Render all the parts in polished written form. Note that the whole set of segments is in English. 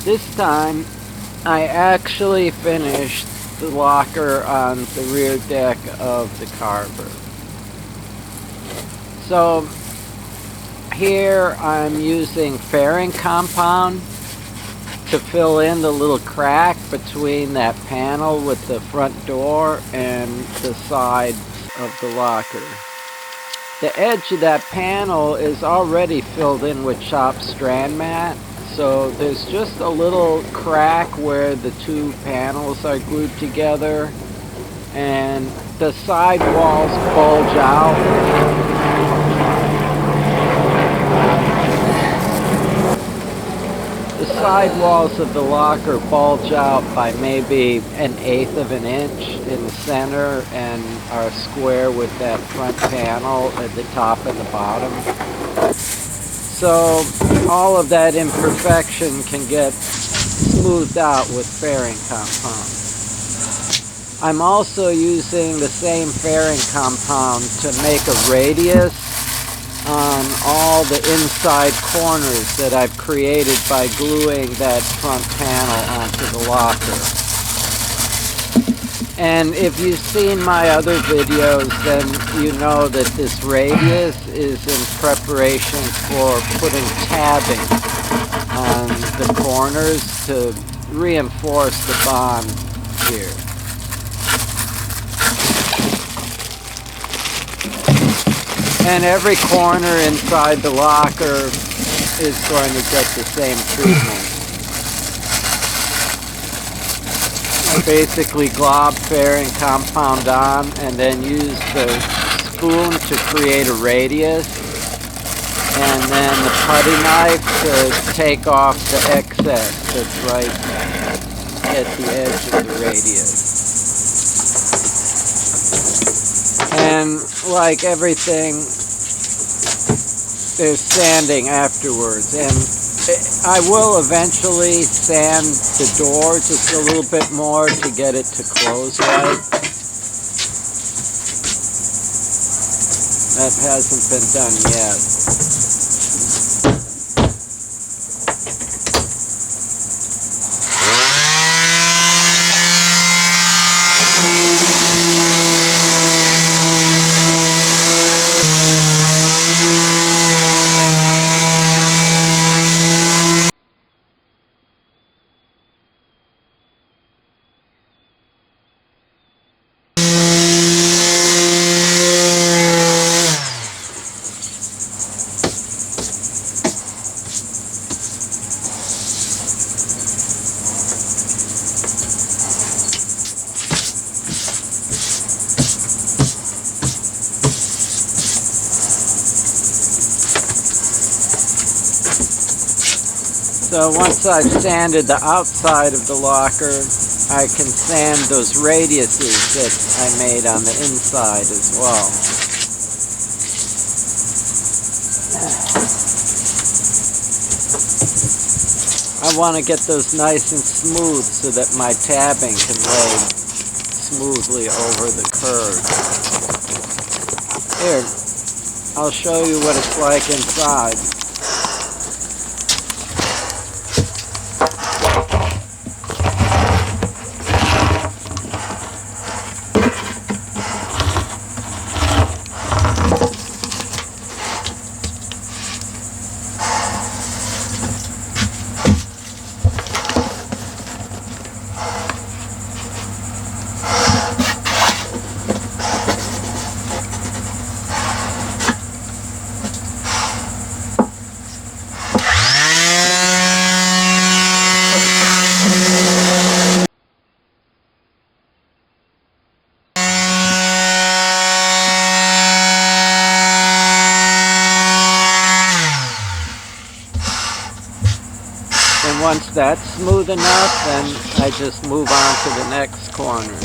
This time I actually finished the locker on the rear deck of the Carver. So here I'm using fairing compound to fill in the little crack between that panel with the front door and the sides of the locker. The edge of that panel is already filled in with chopped strand mat, so there's just a little crack where the two panels are glued together, and the side walls bulge out. The side walls of the locker bulge out by maybe 1/8 of an inch in the center and are square with that front panel at the top and the bottom. So all of that imperfection can get smoothed out with fairing compound. I'm also using the same fairing compound to make a radius on all the inside corners that I've created by gluing that front panel onto the locker. And if you've seen my other videos, then you know that this radius is in preparation for putting tabbing on the corners to reinforce the bond here. And every corner inside the locker is going to get the same treatment. I basically glob fairing compound on and then use the spoon to create a radius, and then the putty knife to take off the excess that's right at the edge of the radius. And like everything, there's sanding afterwards, and I will eventually sand the door just a little bit more to get it to close right. That hasn't been done yet. So once I've sanded the outside of the locker, I can sand those radiuses that I made on the inside as well. I want to get those nice and smooth so that my tabbing can lay smoothly over the curve. Here, I'll show you what it's like inside. And once that's smooth enough, then I just move on to the next corner.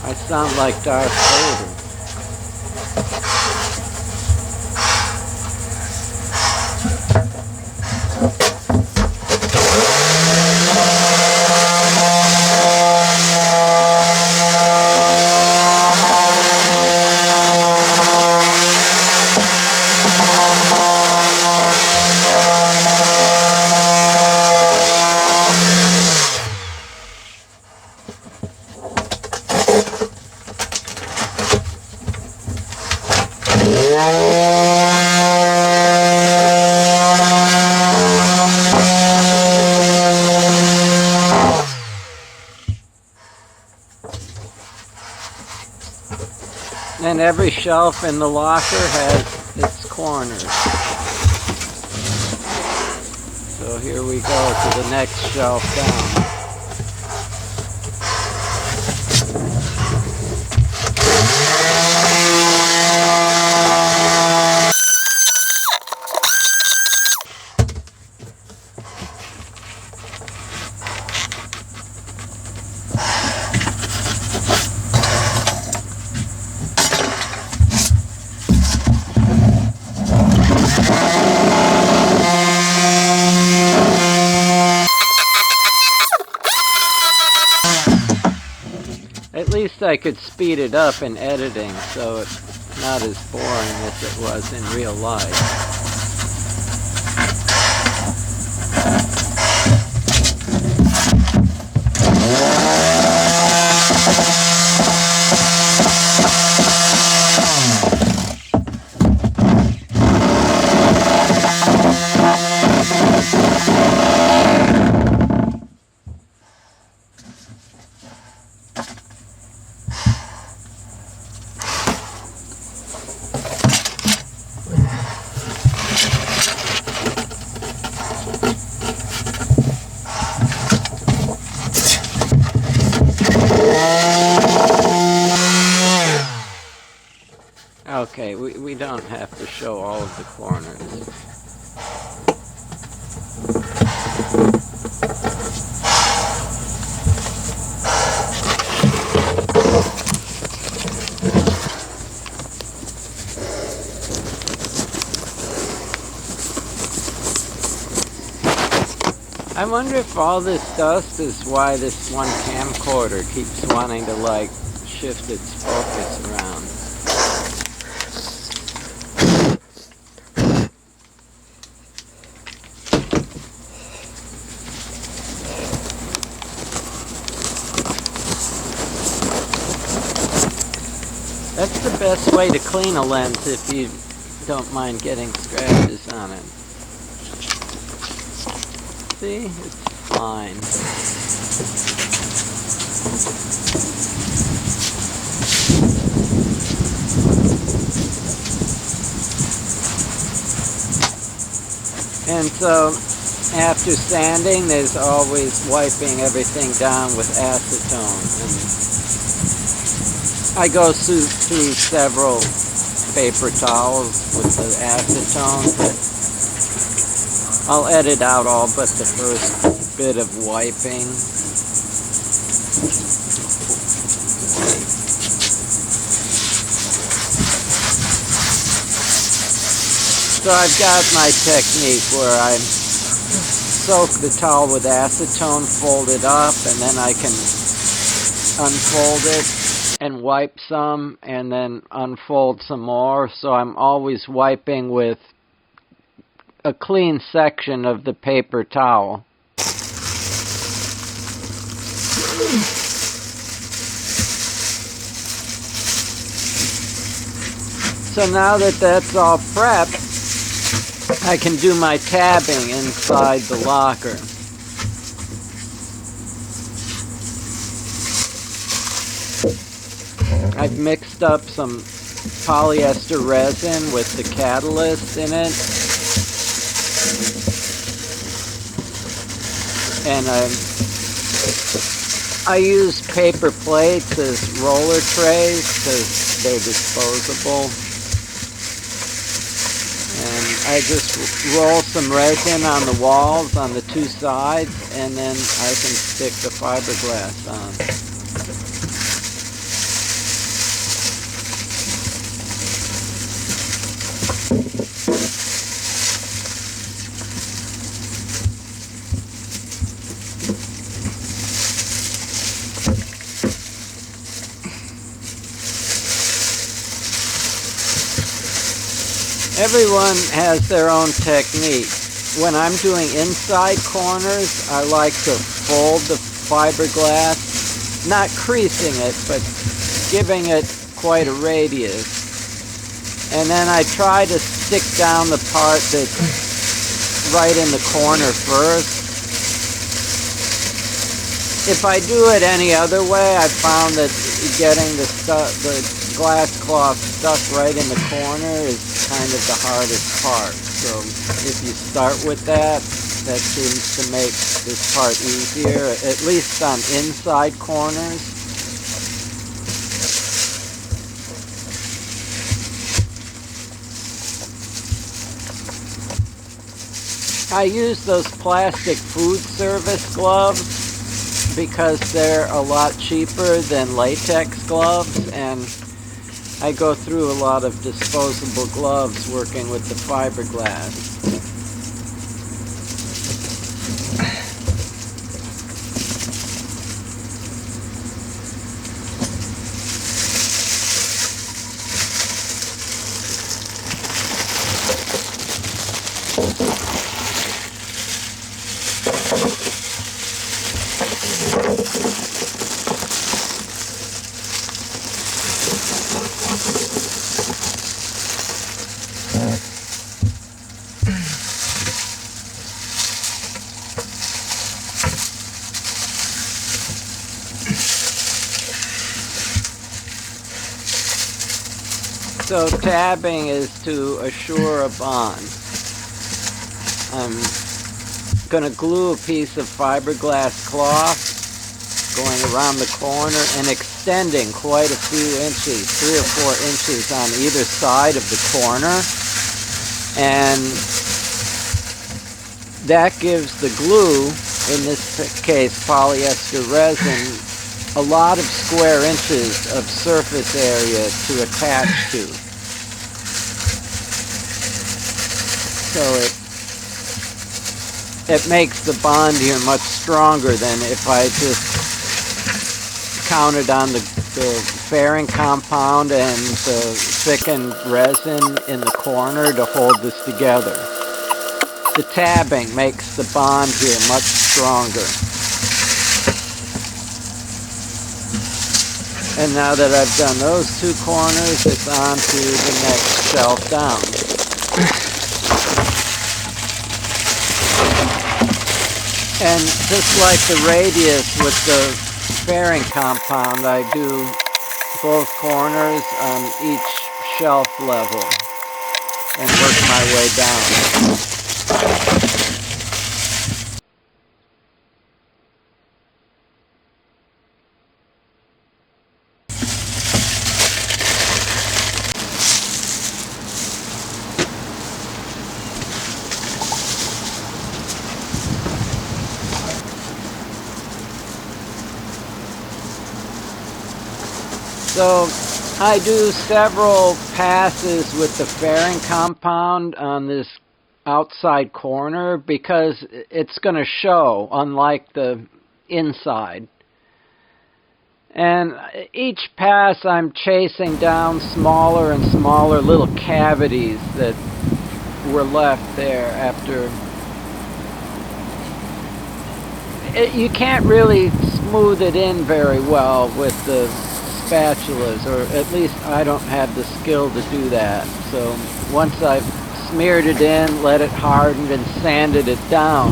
I sound like Darth Vader. And every shelf in the locker has its corners. So here we go to the next shelf down. At least I could speed it up in editing so it's not as boring as it was in real life. Okay, we don't have to show all of the corners. I wonder if all this dust is why this one camcorder keeps wanting to like shift its focus around. That's the best way to clean a lens if you don't mind getting scratches on it. See? It's fine. And so, after sanding, there's always wiping everything down with acetone. And I go through several paper towels with the acetone, but I'll edit out all but the first bit of wiping. So I've got my technique where I soak the towel with acetone, fold it up, and then I can unfold it and wipe some, and then unfold some more. So I'm always wiping with a clean section of the paper towel. So now that that's all prepped, I can do my tabbing inside the locker. I've mixed up some polyester resin with the catalyst in it. And I use paper plates as roller trays because they're disposable. And I just roll some resin on the walls on the two sides, and then I can stick the fiberglass on. Everyone has their own technique. When I'm doing inside corners, I like to fold the fiberglass, not creasing it, but giving it quite a radius. And then I try to stick down the part that's right in the corner first. If I do it any other way, I found that getting the glass cloth stuck right in the corner is kind of the hardest part. So if you start with that, that seems to make this part easier, at least on inside corners. I use those plastic food service gloves because they're a lot cheaper than latex gloves, and I go through a lot of disposable gloves working with the fiberglass. So tabbing is to assure a bond. I'm going to glue a piece of fiberglass cloth going around the corner and extending quite a few inches, 3 or 4 inches on either side of the corner. And that gives the glue, in this case polyester resin, a lot of square inches of surface area to attach to. So it makes the bond here much stronger than if I just counted on the fairing compound and the thickened resin in the corner to hold this together. The tabbing makes the bond here much stronger. And now that I've done those 2 corners, it's on to the next shelf down. And just like the radius with the fairing compound, I do both corners on each shelf level and work my way down. So I do several passes with the fairing compound on this outside corner because it's going to show, unlike the inside. And each pass I'm chasing down smaller and smaller little cavities that were left there after. You can't really smooth it in very well with the spatulas, or at least I don't have the skill to do that. So once I've smeared it in, let it harden, and sanded it down,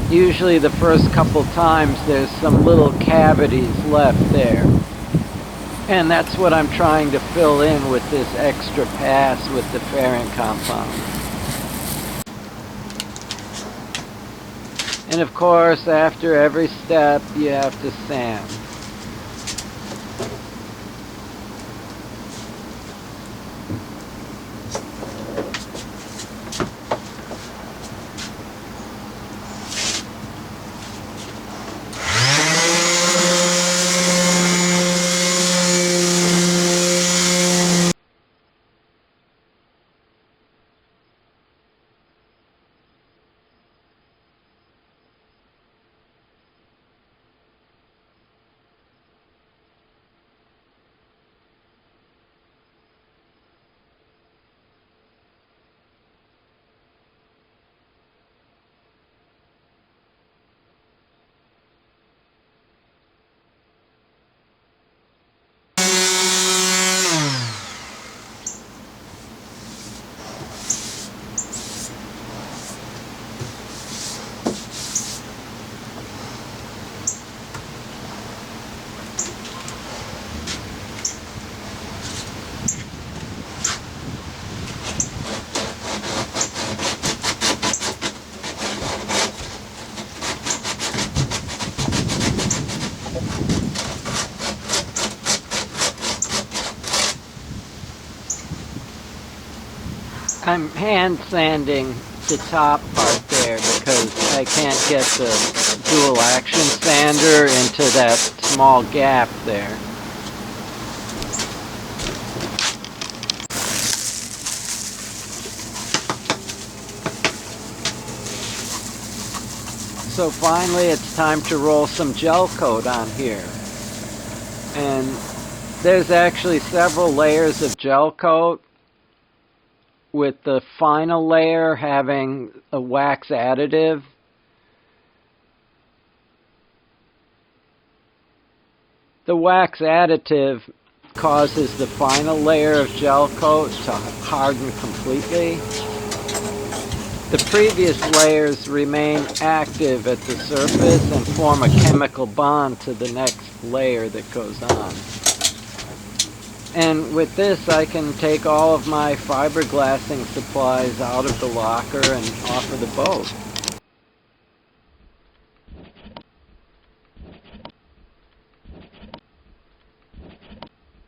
usually the first couple times there's some little cavities left there. And that's what I'm trying to fill in with this extra pass with the fairing compound. And of course, after every step, you have to sand. I'm hand sanding the top part there because I can't get the dual action sander into that small gap there. So finally it's time to roll some gel coat on here. And there's actually several layers of gel coat, with the final layer having a wax additive. The wax additive causes the final layer of gel coat to harden completely. The previous layers remain active at the surface and form a chemical bond to the next layer that goes on. And with this, I can take all of my fiberglassing supplies out of the locker and off of the boat.